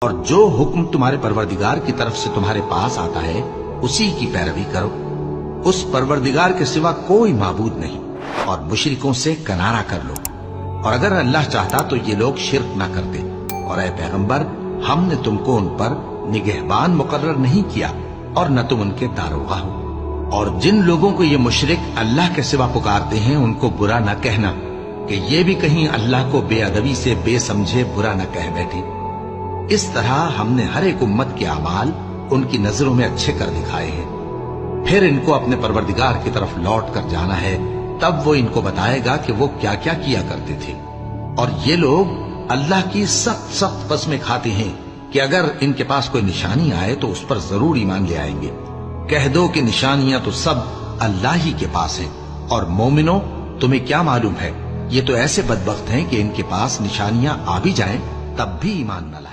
اور جو حکم تمہارے پروردگار کی طرف سے تمہارے پاس آتا ہے اسی کی پیروی کرو. اس پروردگار کے سوا کوئی معبود نہیں، اور مشرکوں سے کنارہ کر لو. اور اگر اللہ چاہتا تو یہ لوگ شرک نہ کرتے. اور اے پیغمبر، ہم نے تم کو ان پر نگہبان مقرر نہیں کیا اور نہ تم ان کے داروغہ ہو. اور جن لوگوں کو یہ مشرک اللہ کے سوا پکارتے ہیں ان کو برا نہ کہنا کہ یہ بھی کہیں اللہ کو بے ادبی سے بے سمجھے برا نہ کہہ بیٹھے. اس طرح ہم نے ہر ایک امت کے اعمال ان کی نظروں میں اچھے کر دکھائے ہیں. پھر ان کو اپنے پروردگار کی طرف لوٹ کر جانا ہے، تب وہ ان کو بتائے گا کہ وہ کیا کیا کیا کرتے تھے. اور یہ لوگ اللہ کی سخت سخت قسمیں کھاتے ہیں کہ اگر ان کے پاس کوئی نشانی آئے تو اس پر ضرور ایمان لے آئیں گے. کہہ دو کہ نشانیاں تو سب اللہ ہی کے پاس ہیں. اور مومنوں، تمہیں کیا معلوم ہے، یہ تو ایسے بدبخت ہیں کہ ان کے پاس نشانیاں آ بھی جائیں تب بھی ایمان نہ لائیں.